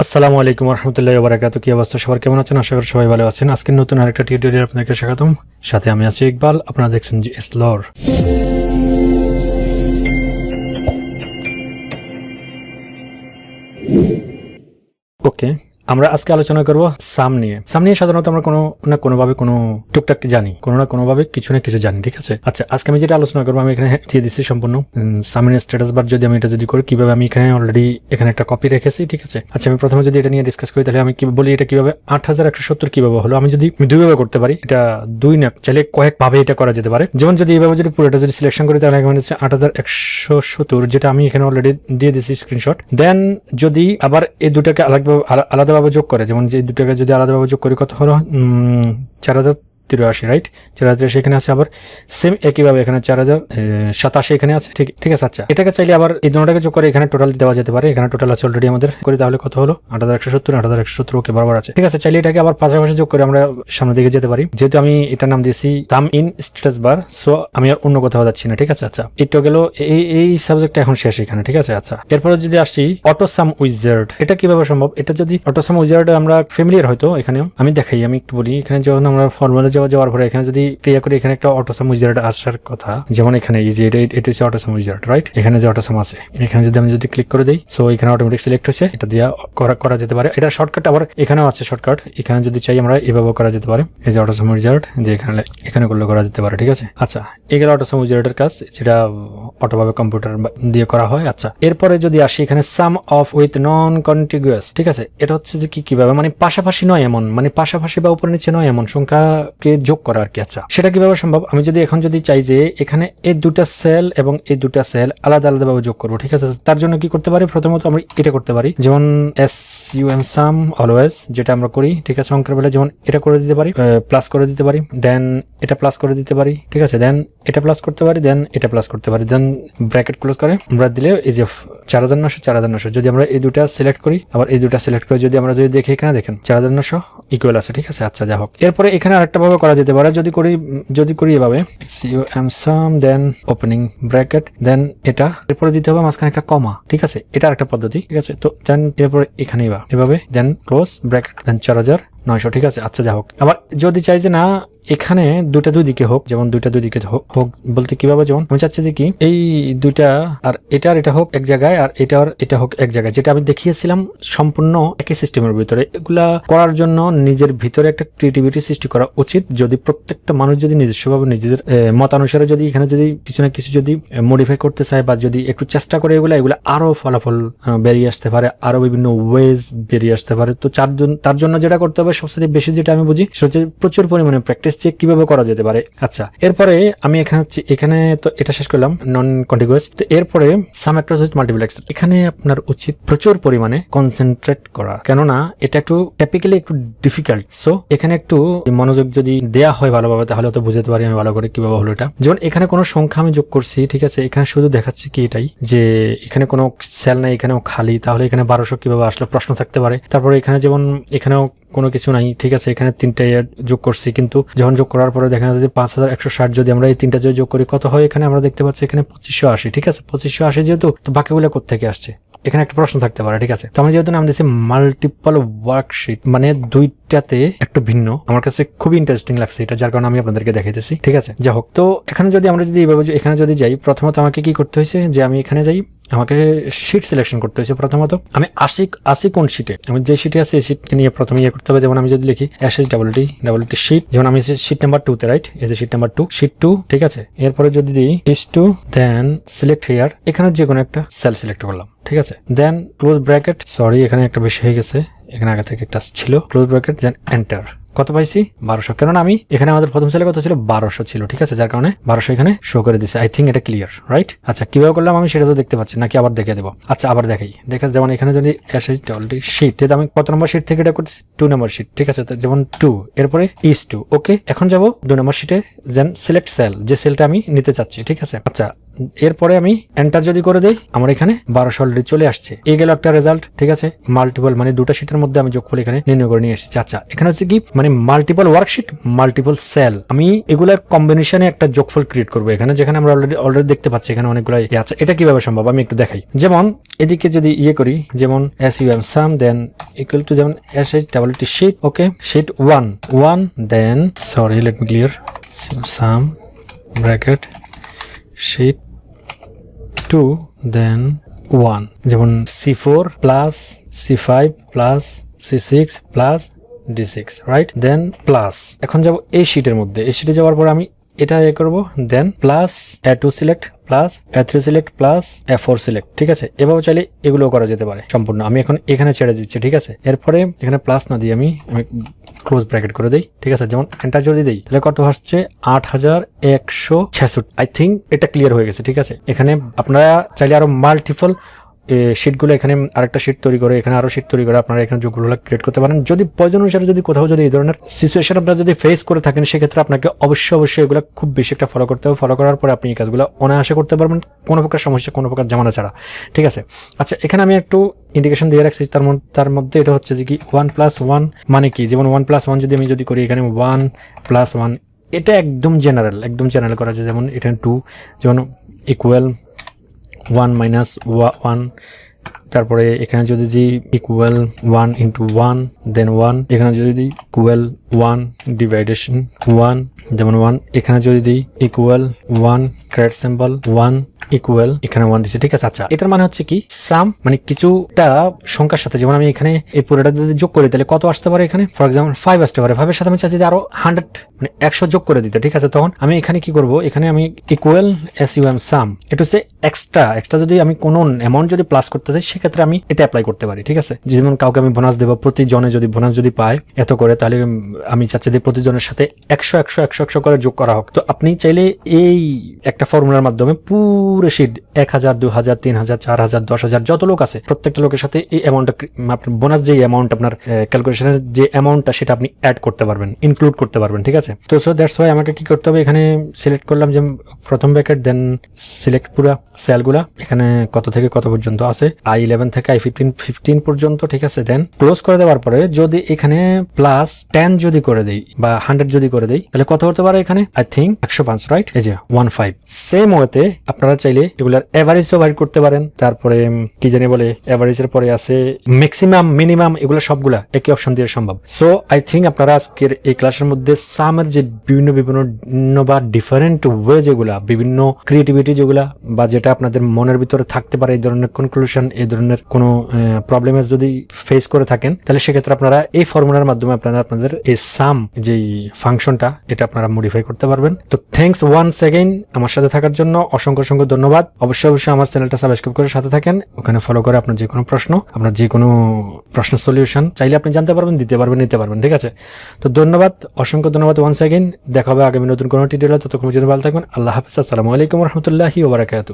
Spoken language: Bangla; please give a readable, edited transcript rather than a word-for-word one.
আসসালামু আলাইকুম রহমতুল্লাহি ওয়া বারাকাতুহু। কি অবস্থা সবার, কেমন আছেন? আশা করি সবাই ভালো আছেন। আজকে নতুন আরেকটা টিউটোরিয়াল আপনাদেরকে স্বাগতম। সাথে আমি আছি ইকবাল, আপনারা দেখছেন জি এসলোর। ওকে, আমরা আজকে আলোচনা করব সাম নিয়ে। সাম নিয়ে সাধারণত আমরা কোনো না কোনোভাবে কোনো টুকটাক জানি, কোনো না কোনোভাবে কিছু না কিছু জানি, ঠিক আছে। আচ্ছা, আজকে আমি যেটা আলোচনা করবো, আমি এখানে দিয়ে দিচ্ছি সম্পূর্ণ সামের স্ট্যাটাস বার। যদি আমি এটা যদি করি, কিভাবে আমি এখানে অলরেডি এখানে একটা কপি রেখেছি, ঠিক আছে। আচ্ছা, আমি প্রথমে যদি এটা নিয়ে ডিসকাস করি, তাহলে আমি কি বলি, এটা কিভাবে 8170 কিভাবে হলো। আমি যদি দুইভাবে করতে পারি, এটা দুই না চাইলে কয়েকভাবে এটা করা যেতে পারে। যেমন যদি এইভাবে যদি পুরোটা যদি সিলেকশন করি, তাহলে এখানে হচ্ছে 8170, যেটা আমি এখানে অলরেডি দিয়ে দিচ্ছি স্ক্রিনশট। দেন যদি আবার এই দুটাকে আলাদাভাবে যোগ করে, যেমন যে দুটাকে যদি আলাদাভাবে যোগ করি, কত হলো 4083, রাইট। 4083 এখানে আছে, আবার সেম একইভাবে এখানে 4087 এখানে আছে, ঠিক আছে। আচ্ছা, এটাকে চাইলে আবার এই দুটোটাকে যোগ করে এখানে টোটাল দেওয়া যেতে পারে। এখানে টোটাল আছে অলরেডি আমাদের করি, তাহলে কত হলো 8170 ওকে বরাবর আছে, ঠিক আছে। চাইলে এটাকে আবার পাশাপাশি যোগ করে আমরা সামনের দিকে যেতে পারি। যেহেতু আমি এটার নাম দিয়েছি সাম ইন স্ট্যাটাস বার, সো আমি আর অন্য কোথাও যাচ্ছি না, ঠিক আছে। আচ্ছা, এটা গেল এই সাবজেক্টটা এখন শেষ এখানে, ঠিক আছে। আচ্ছা, এরপরে যদি আসি অটো সাম উইজার্ড, এটা কিভাবে সম্ভব? এটা যদি অটো সাম উইজার্ড আমরা ফ্যামিলিয়ার হয়তো, এখানেও আমি দেখাই, আমি একটু বলি। এখানে যখন আমরা ফর্মুলা যাওয়ার পরে এখানে যদি ক্রিয়া করি, এখানে একটা অটোসাম উইজার্ড আসার কথা। যেমন এখানে এই যে এটা হচ্ছে অটোসাম উইজার্ড, রাইট। এখানে যে অটোসাম আছে, এখানে যদি আমি যদি ক্লিক করে দিই, সো এখানে অটোমেটিক সিলেক্ট হয়েছে। এটা দিয়ে করা যেতে পারে। এটা শর্টকাট, আবার এখানেও আছে শর্টকাট। এখানে যদি চাই আমরা এভাবে করা যেতে পারে, এই যে অটোসাম উইজার্ড, যে এখানে করলে করা যেতে পারে, ঠিক আছে। আচ্ছা, এগুলো অটোসাম উইজার্ডের কাজ, যেটা অটোভাবে কম্পিউটার দিয়ে করা হয়। আচ্ছা, এরপরে যদি আসি এখানে সাম অফ উইথ নন কন্টিগুয়াস, ঠিক আছে। এটা হচ্ছে যে কিভাবে, মানে পাশাপাশি নয় এমন, মানে পাশাপাশি বা উপরে নিচে নয় এমন সংখ্যাকে যোগ করা আর কি। আচ্ছা, সেটা কিভাবে সম্ভব? আমি যদি এখন যদি চাই যে এখানে এই দুটা সেল এবং এই দুটা সেল আলাদা ভাবে যোগ করবো, ঠিক আছে। তার জন্য কি করতে পারি? প্রথমত আমরা এটা করতে পারি, যেমন SUM সাম অলওয়েজ, যেটা আমরা করি, ঠিক আছে। অঙ্কের বেলা যেমন এটা করে দিতে পারি, প্লাস করে দিতে পারি, দেন এটা প্লাস করে দিতে পারি, ঠিক আছে। দেন এটা প্লাস করতে পারি, দেন এটা প্লাস করতে পারি, দেন ব্র্যাকেট ক্লোজ করে আমরা দিলে এই যে 4900 যদি আমরা এই দুটা সিলেক্ট করি, আবার এই দুটা সিলেক্ট করে যদি আমরা যদি দেখি, এখানে দেখেন 4900 ইকুয়াল আছে, ঠিক আছে। আচ্ছা, যা হোক, এরপরে এখানে আরেকটা ভাবে করা যেতে পারে। যদি করি এভাবে SUM সাম, দেন ওপেনিং ব্র্যাকেট, দেন এটা, এরপরে দিতে হবে মাঝখানে একটা কমা, ঠিক আছে। এটা আরেকটা পদ্ধতি, ঠিক আছে। তো দেন এরপরে এখানে এভাবে দেন ক্লোজ ব্র্যাকেট, দেন 4900, ঠিক আছে। আচ্ছা, যা হোক, আবার যদি চাই যে না এখানে দুটা দুই দিকে হোক, যেমন দুইটা দুই দিকে হোক বলতে কিভাবে, যেমন আমি চাচ্ছি যে কি এই দুইটা আর এটা হোক এক জায়গায়, আর এটা হোক এক জায়গায়, যেটা আমি দেখিয়েছিলাম সম্পূর্ণ একই সিস্টেমের ভিতরে। এগুলা করার জন্য নিজের ভিতরে একটা ক্রিয়েটিভিটি সৃষ্টি করা উচিত। যদি প্রত্যেকটা মানুষ যদি নিজস্বভাবে নিজেদের মতানুসারে যদি এখানে যদি কিছু না কিছু যদি মডিফাই করতে চায়, বা যদি একটু চেষ্টা করে এগুলা আরো ফলাফল বেরিয়ে আসতে পারে, আরো বিভিন্ন ওয়েজ বেরিয়ে আসতে পারে। তো তার জন্য যেটা করতে হবে সবচেয়ে বেশি, যেটা আমি বুঝি, সেটা হচ্ছে প্রচুর পরিমাণে প্র্যাকটিস চেক কিভাবে করা যেতে পারে। আচ্ছা, এরপরে আমি এখানে তো এটা শেষ করলাম নন কন্টিগুয়াস। তো এরপরে সাম অ্যাক্রস উইথ মাল্টিপ্লেক্স, এখানে আপনার উচিত প্রচুর পরিমাণে কনসেন্ট্রেট করা, কেননা এটা একটু টিপিক্যালি একটু ডিফিকাল্ট। সো এখানে একটু মনোযোগ যদি দেয়া হয় ভালোভাবে, তাহলে তো বুঝতে পারি আমি ভালো করে কিভাবে হলো এটা। যেমন এখানে কোনো সংখ্যা আমি যোগ করছি, ঠিক আছে। এখানে শুধু দেখাচ্ছি কি এটাই, যে এখানে কোনো সেল নাই, এখানেও খালি, তাহলে এখানে 1200 কিভাবে আসলে প্রশ্ন থাকতে পারে। তারপরে এখানে যেমন এখানেও কোনো কিছু নাই, ঠিক আছে। এখানে 3টা যোগ করছি, কিন্তু যখন যোগ করার পরে দেখা যাচ্ছে 5160, যদি আমরা এই 3টা যোগ করি কত হয়, এখানে আমরা দেখতে পাচ্ছি এখানে 2580, ঠিক আছে। 2580 যেহেতু, তো বাকিগুলো কোত্থেকে আসছে, এখানে একটা প্রশ্ন থাকতে পারে, ঠিক আছে। তো আমি যেহেতু নাম দিয়েছি মাল্টিপল ওয়ার্কশিট, মানে দুইটাতে একটু ভিন্ন, আমার কাছে খুবই ইন্টারেস্টিং লাগছে এটা, যার কারণে আমি আপনাদেরকে দেখাইতেছি, ঠিক আছে। যা হোক, তো এখানে যদি আমরা যদি এইভাবে এখানে যদি যাই, প্রথমত আমাকে কি করতে হয়েছে, যে আমি এখানে যাই, আমাকে শিট সিলেকশন করতে হয়েছে। প্রথমত আমি আসি কোন শিটে, আমি যে শিটে আছি এই শিটকে নিয়ে প্রথমে করতে হবে। যেমন আমি যদি লিখি SHTT শিট, যেমন আমি শিট নাম্বার 2 তে, রাইট। এই যে শিট নাম্বার 2, শিট 2, ঠিক আছে। এরপরে যদি দিই is2, দেন সিলেক্ট হিয়ার, এখানে যে কোনো একটা সেল সিলেক্ট করলাম, ঠিক আছে। দেন ক্লোজ ব্র্যাকেট, সরি এখানে একটা বেশি হয়ে গেছে, এখানে আগে থেকে একটা ছিল, ক্লোজ ব্র্যাকেট, দেন এন্টার। কত পাইছি? 1200, কেননা আমি এখানে আমাদের প্রথম সেলে কত ছিল? 1200 ছিল, ঠিক আছে। যার কারণে 1200 এখানে শো করে দিচ্ছে। আই থিঙ্ক এটা ক্লিয়ার, রাইট। আচ্ছা, কিভাবে করলাম আমি সেটা তো দেখতে পাচ্ছি, নাকি আবার দেখে দেবো? আচ্ছা, আবার দেখাই। যেমন এখানে যদি SHTT শিট, আমি কত নম্বর শিট থেকে এটা করছি? 2 নম্বর শিট, ঠিক আছে। যেমন 2, এরপরে is2, ওকে। এখন যাব 2 নম্বর শিটে, দেন সিলেক্ট সেল, যে সেলটা আমি নিতে চাচ্ছি, ঠিক আছে। আচ্ছা, এরপরে আমি এন্টার যদি করে দেই আমার এখানে 1200 অলরেডি চলে আসছে। এই গেল একটা রেজাল্ট, ঠিক আছে। মাল্টিপল মানে দুটো শীটের মধ্যে আমি যোগফল এখানে নির্ণয় করে নিয়ে এসেছি। আচ্ছা এখানে হচ্ছে কি মানে মাল্টিপল ওয়ার্কশিট, মাল্টিপল সেল, আমি এগুলার কম্বিনেশনে একটা যোগফল ক্রিয়েট করবো এখানে, যেখানে আমরা অলরেডি দেখতে পাচ্ছি এখানে অনেকগুলো আছে। এটা কিভাবে সম্ভব আমি একটু দেখাই। যেমন এদিকে যদি করি, যেমন SUM sum then equal to যেমন SH sheet, okay, sheet 1 then sorry let me clear sum bracket sheet 2 then 1, যেমন C4 plus C5 plus C6 plus D6, right, then plus. এখন যাব এই শীটের মধ্যে, এই শীটে যাওয়ার পর আমি এটা করব, then plus A2 select plus A3 select plus A4 select, ঠিক আছে। এভাবে চাইলে এগুলো করা যেতে পারে সম্পূর্ণ। আমি এখন এখানে ছেড়ে দিচ্ছি, ঠিক আছে। এরপরে এখানে প্লাস না দিয়ে আমি ক্লোজ ব্র্যাকেট করে দেই, ঠিক আছে। যেমন এন্টার যদি দেই তাহলে কত আসছে 8166। আই থিঙ্ক এটা ক্লিয়ার হয়ে গেছে, ঠিক আছে। এখানে আপনারা চাইলে আরো মাল্টিপল শীটগুলো এখানে আরেকটা শীট তৈরি করে এখানে আরো শীট তৈরি করে আপনারা এখানে যোগগুলো ক্রিয়েট করতে পারেন। যদি প্রয়োজন অনুসারে যদি কোথাও যদি এই ধরনের সিচুয়েশন আপনারা যদি ফেস করে থাকেন, সেক্ষেত্রে আপনাকে অবশ্যই এগুলো খুব বেশি একটা ফলো করতে হবে। ফলো করার পরে আপনি এই কাজগুলো অনায়াসে করতে পারবেন, কোনো প্রকার সমস্যা, কোনো প্রকার ঝামেলা ছাড়া, ঠিক আছে। আচ্ছা এখানে আমি একটু ইন্ডিকেশন দিয়ে রাখছি, তার মধ্যে এটা হচ্ছে যে কি 1+1 মানে কি, যেমন 1+1 যদি আমি করি এখানে 1+1, এটা একদম জেনারেল করা যায়। যেমন এটা 2, যেমন ইকুয়াল 1-1, তারপরে এখানে যদি ইকুয়াল 1 × 1 দেন 1, এখানে যদি ইকুয়াল 1 ডিভাইডেশন 1 যেমন 1, এখানে যদি দিই ইকুয়াল 1 ক্যারেট সিম্বল 1 ইকুয়াল এখানে 1 দিচ্ছে, ঠিক আছে। আচ্ছা এটার মানে হচ্ছে কি সাম মানে কিছুটা সংখ্যার সাথে, যেমন আমি এখানে এই পুরোটা যদি যোগ করি তাহলে কত আসতে পারে, এখানে ফর এক্সাম্পল 5 আসতে পারে। 5 এর সাথে আমি চাচ্ছি যে আরো 100 মানে 100 যোগ করে দিতে, ঠিক আছে। তখন আমি এখানে কি করব, এখানে আমি ইকুয়াল SUM সাম, এটা হচ্ছে এক্সট্রা যদি আমি কোনো অ্যামাউন্ট যদি প্লাস করতে চাই সেক্ষেত্রে আমি এটা অ্যাপ্লাই করতে পারি, ঠিক আছে। যেমন কাউকে আমি বোনাস দেবো, প্রতিজনে যদি বোনাস যদি পায় এত করে, তাহলে আমি চাচ্ছি যে প্রতিজনের সাথে 100 করে যোগ করা হোক। তো আপনি চাইলে এই একটা ফর্মুলার মাধ্যমে পুরো শীট 1000 2000 3000 4000 10000 যত লোক আছে প্রত্যেকটা লোকের সাথে এই অ্যামাউন্টটা আপনার বোনাস যে অ্যামাউন্ট আপনার ক্যালকুলেশনের যে অ্যামাউন্টটা সেটা আপনি অ্যাড করতে পারবেন, ইনক্লুড করতে পারবেন, ঠিক আছে। তো সো দ্যাটস ওয়াই আমাকে কি করতে হবে, এখানে সিলেক্ট করলাম যে প্রথম ব্র্যাকেট, দেন সিলেক্ট পুরো সেলগুলা, এখানে কত থেকে কত পর্যন্ত আছে, I11 থেকে I15 পর্যন্ত, ঠিক আছে। দেন ক্লোজ করে দেওয়ার পরে যদি এখানে প্লাস 10 যদি করে দেই বা 100 যদি করে দেই তাহলে কত হতে পারে, এখানে আই থিঙ্ক 105, রাইট, এই যে 15। সেম ওয়েতে আপনারা চাইলে এগুলার এভারেজও বাইর করতে পারেন। তারপরে কি জানি বলে এভারেজের পরে আছে ম্যাক্সিমাম, মিনিমাম, এগুলো সবগুলা একই অপশন দিয়ে সম্ভব। সো আই থিঙ্ক আপনারা আজকের এই ক্লাসের মধ্যে সামের যে বিভিন্ন বা ডিফারেন্ট ওয়ে যেগুলা, বিভিন্ন ক্রিয়েটিভিটি যেগুলা বা যেটা আপনাদের মনের ভিতরে থাকতে পারে, এই ধরনের কনক্লুশন, এই ধরনের কোনো প্রবলেমের যদি ফেস করে থাকেন তাহলে সেক্ষেত্রে আপনারা এই ফর্মুলার মাধ্যমে আপনাদের এই সাম যে ফাংশনটা এটা আপনারা মডিফাই করতে পারবেন। তো থ্যাঙ্কস ওয়ান্স এগেইন আমার সাথে থাকার জন্য অসংখ্য ধন্যবাদ। অবশ্যই আমার চ্যানেলটা সাবস্ক্রাইব করে সাথে থাকেন, ওখানে ফলো করে আপনার যে কোনো প্রশ্ন, আপনার যে কোনো প্রশ্নের সলিউশন চাইলে আপনি জানতে পারবেন, দিতে পারবেন, নিতে পারবেন, ঠিক আছে। তো ধন্যবাদ, অসংখ্য ধন্যবাদ ওয়ান্স এগেইন। দেখা হবে আগামী নতুন কোনো টিউটোরিয়ালে, ততক্ষণ পর্যন্ত ভালো থাকবেন। আল্লাহ হাফেজ, আসসালামু আলাইকুম রহমতুল্লাহি ওয়া বারাকাতুহু।